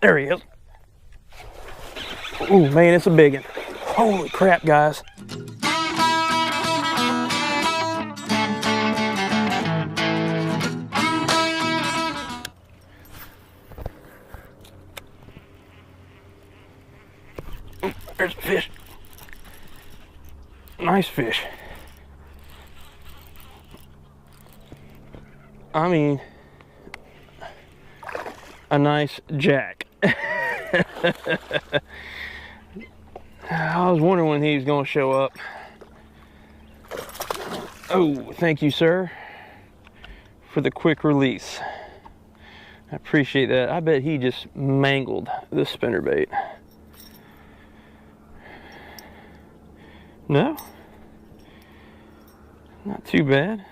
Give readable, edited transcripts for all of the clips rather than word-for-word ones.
There he is. Oh man, it's a big one. Holy crap, guys. There's a fish. Nice fish. I mean, a nice jack. I was wondering when he was going to show up. Oh, thank you, sir, for the quick release. I appreciate that. I bet he just mangled the spinnerbait. No? Not too bad.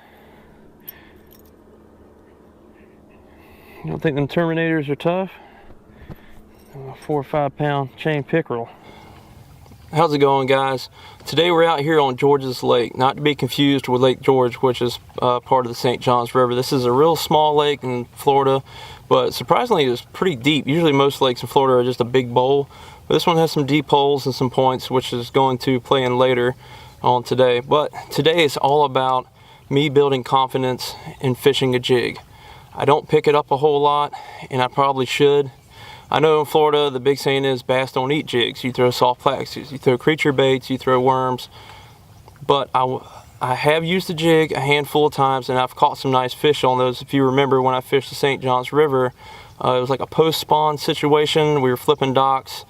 You don't think them Terminators are tough? 4 or 5 pound chain pickerel. How's it going, guys? Today we're out here on George's Lake, not to be confused with Lake George, which is part of the St. Johns River. This is a real small lake in Florida, but surprisingly it's pretty deep. Usually most lakes in Florida are just a big bowl, but this one has some deep holes and some points, which is going to play in later on today. But today is all about me building confidence in fishing a jig. I don't pick it up a whole lot, and I probably should. I know in Florida the big saying is bass don't eat jigs. You throw soft plastics, you throw creature baits, you throw worms. But I have used a jig a handful of times, and I've caught some nice fish on those. If you remember when I fished the St. Johns River, it was like a post-spawn situation. We were flipping docks.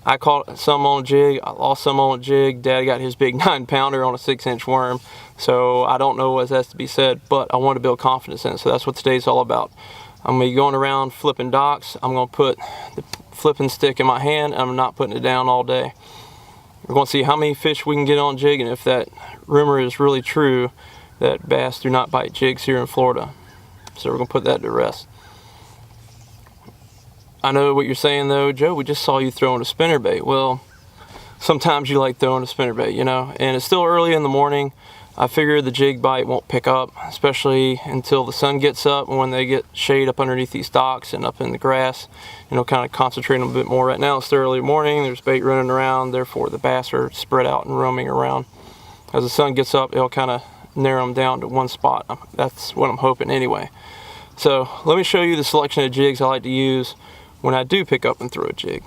I caught some on a jig, I lost some on a jig. Dad got his big 9-pounder on a 6-inch worm. So I don't know what has to be said, but I want to build confidence in it. So that's what today's all about. I'm going to be going around flipping docks. I'm going to put the flipping stick in my hand, and I'm not putting it down all day. We're going to see how many fish we can get on jig, and if that rumor is really true that bass do not bite jigs here in Florida. So we're going to put that to rest. I know what you're saying though, Joe, we just saw you throwing a spinnerbait. Well, sometimes you like throwing a spinnerbait, you know, and it's still early in the morning. I figure the jig bite won't pick up, especially until the sun gets up, and when they get shade up underneath these docks and up in the grass, you know, kind of concentrate a bit more. Right now it's the early morning, there's bait running around, therefore the bass are spread out and roaming around. As the sun gets up, it'll kind of narrow them down to one spot. That's what I'm hoping anyway. So let me show you the selection of jigs I like to use when I do pick up and throw a jig.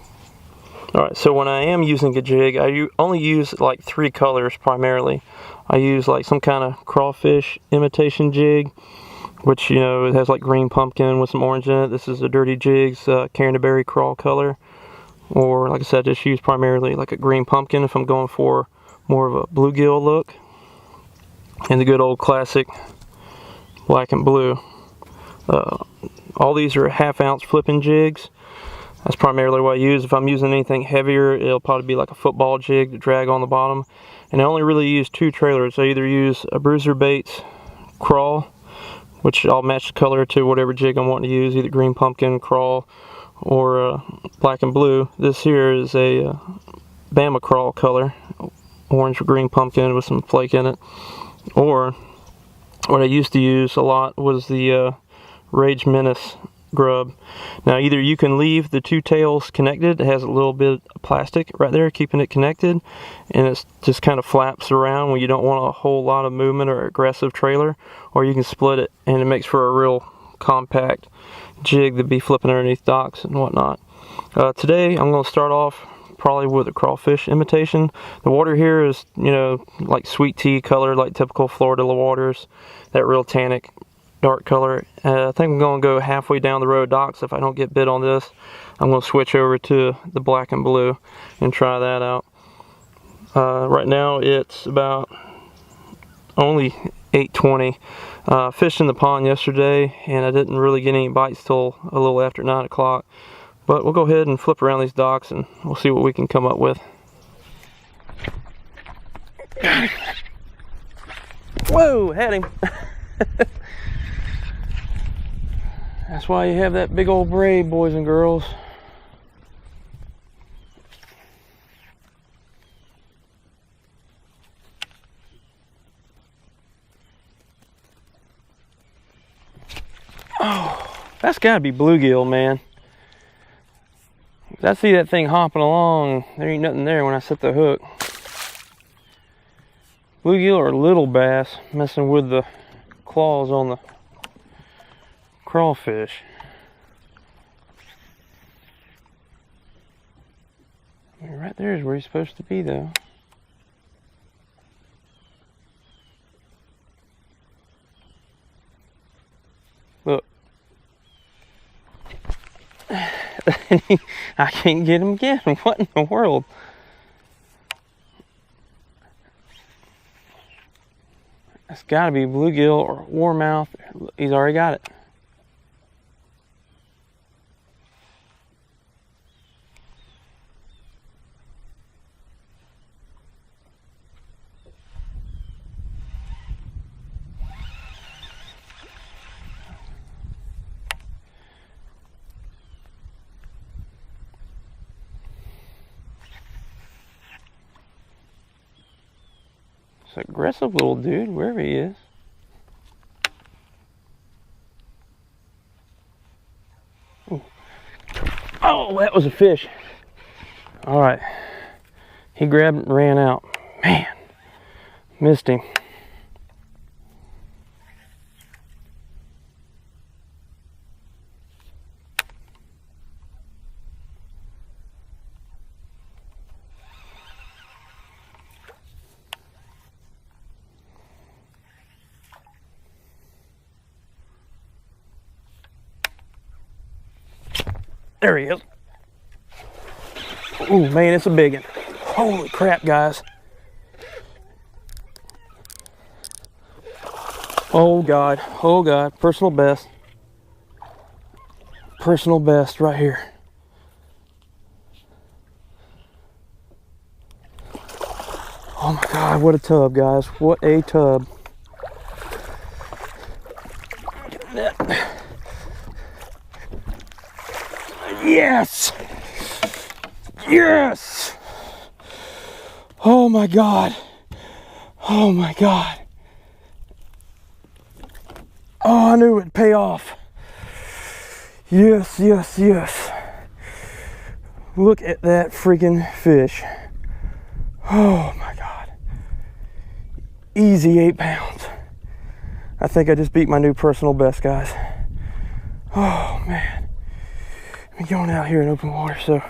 Alright, so when I am using a jig, I only use like 3 colors primarily. I use like some kind of crawfish imitation jig, which, you know, it has like green pumpkin with some orange in it. This is a Dirty Jigs Canterbury crawl color. Or like I said, just use primarily like a green pumpkin if I'm going for more of a bluegill look. And the good old classic black and blue. All these are 1/2 ounce flipping jigs. That's primarily what I use. If I'm using anything heavier, it'll probably be like a football jig to drag on the bottom. And I only really use 2 trailers. I either use a Bruiser Baits crawl, which I'll match the color to whatever jig I'm wanting to use, either green pumpkin, crawl, or black and blue. This here is a Bama crawl color, orange or green pumpkin with some flake in it. Or what I used to use a lot was the Rage Menace grub. Now either you can leave the 2 tails connected, it has a little bit of plastic right there keeping it connected, and it just kind of flaps around when you don't want a whole lot of movement or aggressive trailer, or you can split it and it makes for a real compact jig to be flipping underneath docks and whatnot. Today I'm going to start off probably with a crawfish imitation. The water here is, you know, like sweet tea color, like typical Florida waters, that real tannic dark color. I think I'm going to go halfway down the road docks. If I don't get bit on this, I'm going to switch over to the black and blue and try that out. Right now it's about only 8:20. Fished in the pond yesterday and I didn't really get any bites till a little after 9 o'clock. But we'll go ahead and flip around these docks and we'll see what we can come up with. Whoa, had him. That's why you have that big old braid, boys and girls. Oh, that's gotta be bluegill, man. I see that thing hopping along. There ain't nothing there when I set the hook. Bluegill or little bass messing with the claws on the crawfish. I mean, right there is where he's supposed to be, though. Look. I can't get him again. What in the world? That's gotta be bluegill or warmouth. He's already got it. Aggressive little dude, wherever he is. Ooh. Oh, that was a fish. All right. He grabbed and ran out. Man, missed him. There he is. Oh man, it's a big one. Holy crap, guys. Oh God, oh God, personal best. Personal best right here. Oh my God, what a tub, guys. What a tub. Get that. Yes! Yes! Oh my God. Oh my God. Oh, I knew it'd pay off. Yes, yes, yes. Look at that freaking fish. Oh my God. Easy 8 pounds. I think I just beat my new personal best, guys. Oh man. I'm going out here in open water so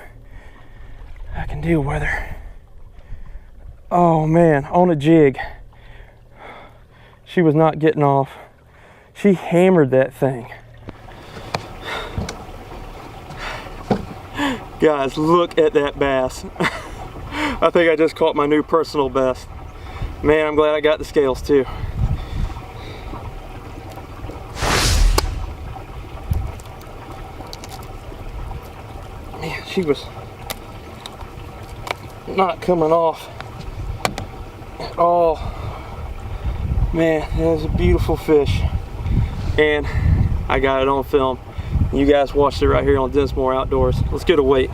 I can deal with her. Oh man, on a jig. She was not getting off. She hammered that thing. Guys, look at that bass. I think I just caught my new personal best. Man, I'm glad I got the scales too. Man, she was not coming off at all. Man, that was a beautiful fish. And I got it on film. You guys watched it right here on Dinsmore Outdoors. Let's get a weight.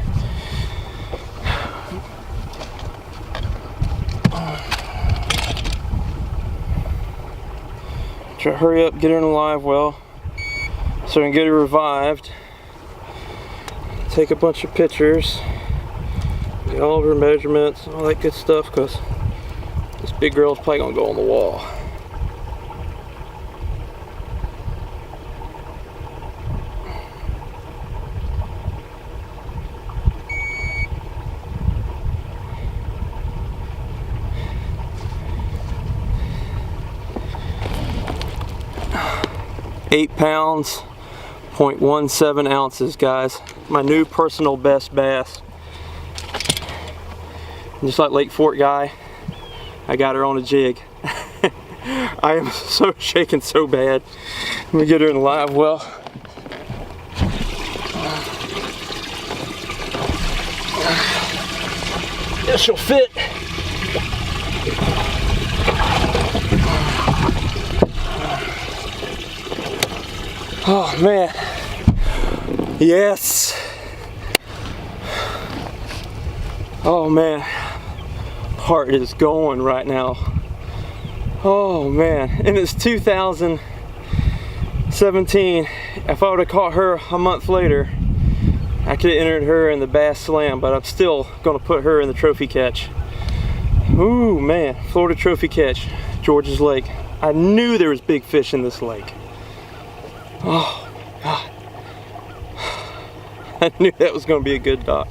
Try to hurry up, get her in a live well so I can get her revived. Take a bunch of pictures, get all of her measurements, all that good stuff, because this big girl's probably gonna go on the wall. £8, 0.17 ounces, guys. My new personal best bass. Just like Lake Fort guy, I got her on a jig. I am so shaking so bad. Let me get her in the live well. This will fit. Oh man, yes. Oh man, heart is going right now. Oh man, and it's 2017. If I would have caught her a month later, I could have entered her in the bass slam, but I'm still gonna put her in the trophy catch. Ooh man, Florida trophy catch, George's Lake. I knew there was big fish in this lake. Oh God. I knew that was gonna be a good dock.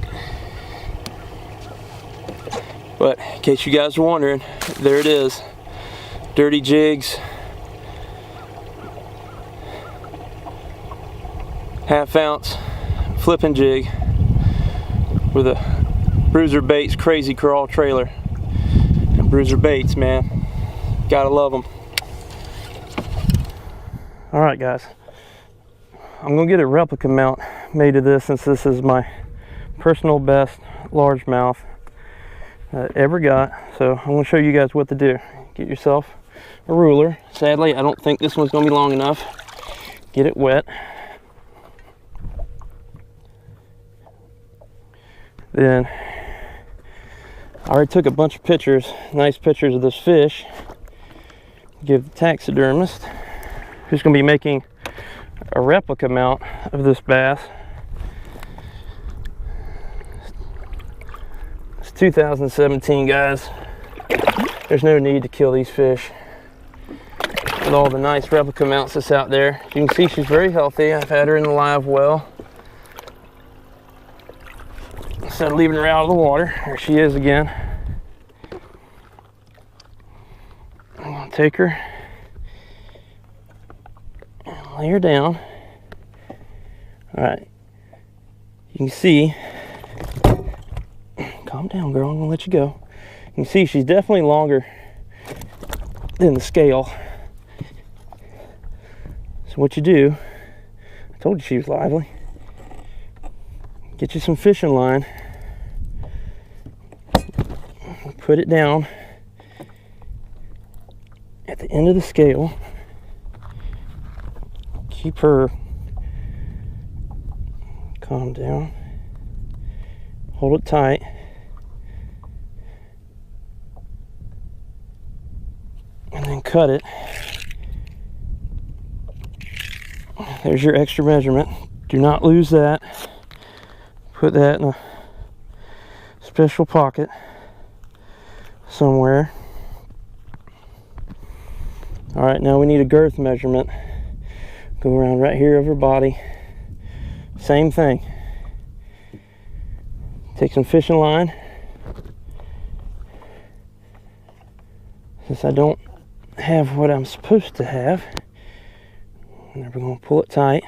But in case you guys are wondering, there it is. Dirty Jigs. Half ounce flipping jig with a Bruiser Baits crazy crawl trailer. And Bruiser Baits, man, gotta love them. All right, guys, I'm gonna get a replica mount made of this, since this is my personal best largemouth ever got. So I'm gonna show you guys what to do. Get yourself a ruler. Sadly, I don't think this one's gonna be long enough. Get it wet. Then I already took a bunch of pictures, nice pictures of this fish. Give the taxidermist, who's going to be making a replica mount of this bass. It's 2017, guys. There's no need to kill these fish. With all the nice replica mounts that's out there. You can see she's very healthy. I've had her in the live well. Instead of leaving her out of the water, there she is again. I'm gonna take her and lay her down. All right, you can see, calm down girl, I'm gonna let you go. You can see she's definitely longer than the scale. So what you do, I told you she was lively. Get you some fishing line, put it down at the end of the scale, keep her, calm down, hold it tight, and then cut it. There's your extra measurement. Do not lose that. Put that in a special pocket somewhere. All right, now we need a girth measurement. Go around right here of her body. Same thing. Take some fishing line. Since I don't have what I'm supposed to have, we're going to pull it tight.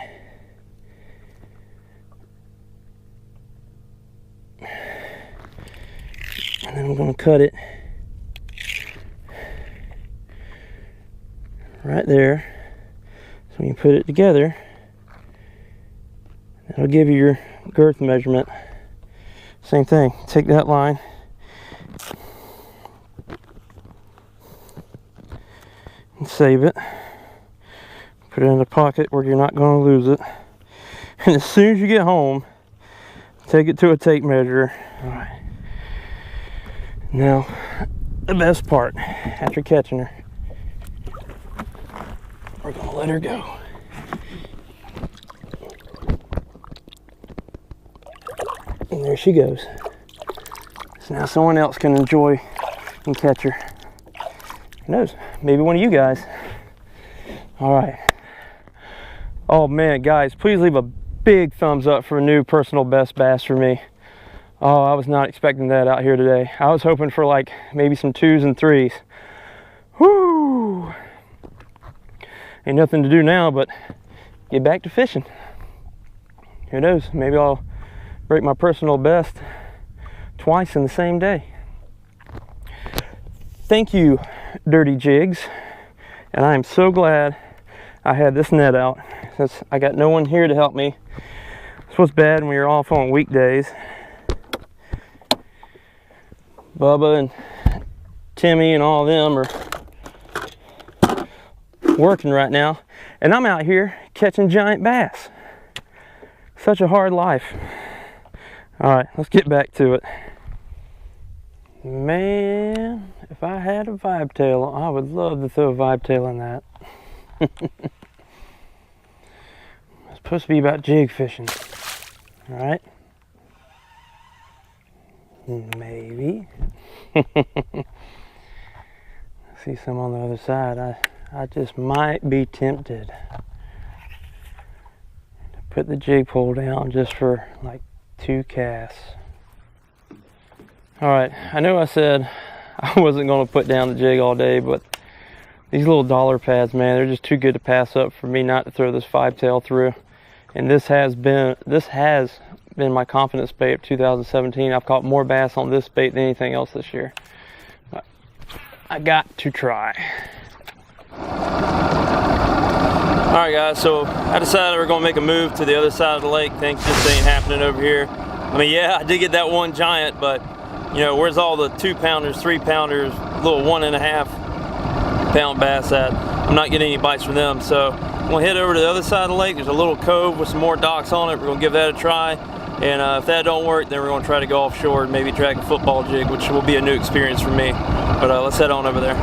And then we're going to cut it right there. So when you put it together, that'll give you your girth measurement. Same thing, take that line and save it. Put it in a pocket where you're not going to lose it. And as soon as you get home, take it to a tape measure. All right. Now, the best part, after catching her, we're going to let her go. And there she goes. So now someone else can enjoy and catch her. Who knows? Maybe one of you guys. All right. Oh man, guys, please leave a big thumbs up for a new personal best bass for me. Oh, I was not expecting that out here today. I was hoping for like maybe some 2s and 3s. Whoo! Ain't nothing to do now but get back to fishing. Who knows? Maybe I'll break my personal best twice in the same day. Thank you, Dirty Jigs. And I am so glad I had this net out, since I got no one here to help me. This was bad when you're off on weekdays. Bubba and Timmy and all of them are working right now, and I'm out here catching giant bass. Such a hard life. All right, let's get back to it. Man, if I had a vibe tail, I would love to throw a vibe tail in that. It's supposed to be about jig fishing. All right. Maybe. See some on the other side. I just might be tempted to put the jig pole down just for like 2 casts. All right, I know I said I wasn't going to put down the jig all day, but these little dollar pads, man, they're just too good to pass up for me not to throw this 5-tail through. And this has been my confidence bait of 2017. I've caught more bass on this bait than anything else this year. But I got to try. All right, guys, so I decided we're gonna make a move to the other side of the lake. Things just ain't happening over here. I mean, yeah, I did get that one giant, but you know, where's all the 2-pounders, 3-pounders, little 1.5-pound bass at? I'm not getting any bites from them, so I'm gonna head over to the other side of the lake. There's a little cove with some more docks on it. We're gonna give that a try, and if that don't work, then we're gonna try to go offshore and maybe drag a football jig, which will be a new experience for me. But let's head on over there.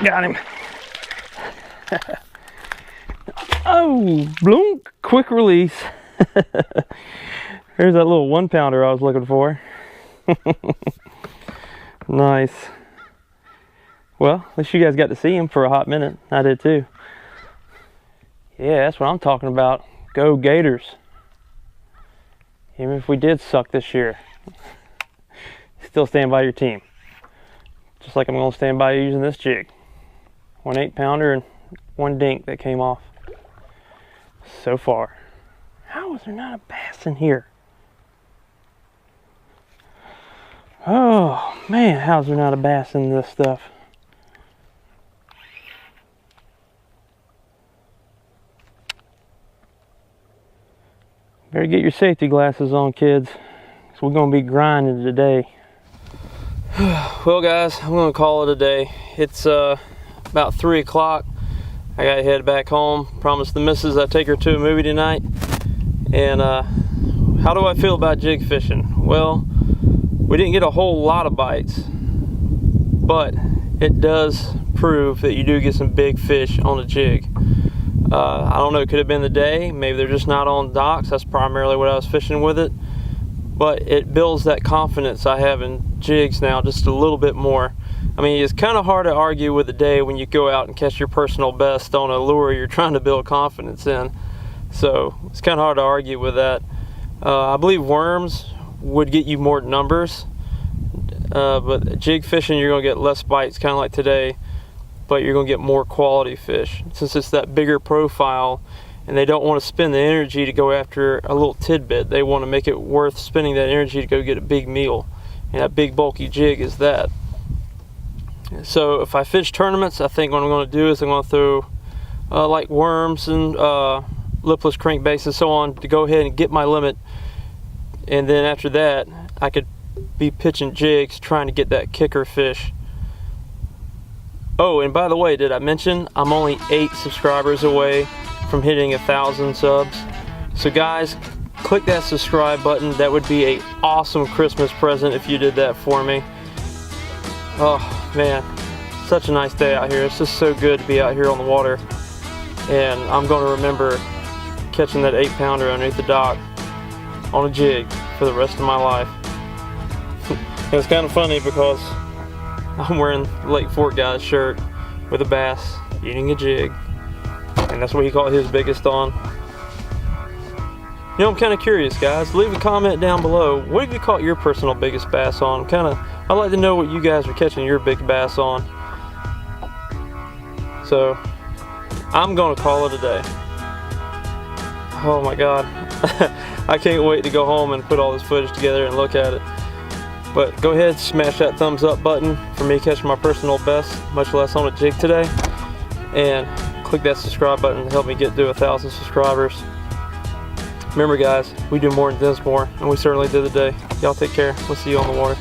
Got him. Oh, blunk, quick release. There's that little 1-pounder I was looking for. Nice. Well, at least you guys got to see him for a hot minute. I did too. Yeah, that's what I'm talking about. Go Gators. Even if we did suck this year, still stand by your team. Just like I'm going to stand by you using this jig. 1 8-pounder and 1 dink that came off so far. How is there not a bass in here? Oh man, how's there not a bass in this stuff? Better get your safety glasses on, kids, because we're going to be grinding today. Well guys, I'm going to call it a day. It's about 3 o'clock. I gotta head back home. Promised the missus I'd take her to a movie tonight. And how do I feel about jig fishing? Well, we didn't get a whole lot of bites, but it does prove that you do get some big fish on a jig. I don't know, it could have been the day. Maybe they're just not on docks. That's primarily what I was fishing with it. But it builds that confidence I have in jigs now just a little bit more. I mean, it's kind of hard to argue with the day when you go out and catch your personal best on a lure you're trying to build confidence in. So it's kind of hard to argue with that. I believe worms would get you more numbers, but jig fishing, you're going to get less bites, kind of like today, but you're going to get more quality fish. Since it's that bigger profile, and they don't want to spend the energy to go after a little tidbit. They want to make it worth spending that energy to go get a big meal. And that big bulky jig is that. So if I fish tournaments, I think what I'm going to do is I'm going to throw like worms and lipless crankbaits and so on to go ahead and get my limit. And then after that, I could be pitching jigs trying to get that kicker fish. Oh, and by the way, did I mention I'm only 8 subscribers away from hitting 1,000 subs? So guys, click that subscribe button. That would be an awesome Christmas present if you did that for me. Oh man, such a nice day out here. It's just so good to be out here on the water. And I'm going to remember catching that 8-pounder underneath the dock on a jig for the rest of my life. It's kind of funny because I'm wearing Lake Fork guy's shirt with a bass eating a jig, and that's what he caught his biggest on. You know, I'm kind of curious, guys. Leave a comment down below. What have you caught your personal biggest bass on? I'd like to know what you guys are catching your big bass on. So I'm gonna call it a day. Oh my God. I can't wait to go home and put all this footage together and look at it. But go ahead, smash that thumbs up button for me catching my personal best, much less on a jig today. And click that subscribe button to help me get to 1,000 subscribers. Remember guys, we do more than Dinsmore, and we certainly did today. Y'all take care. We'll see you on the water.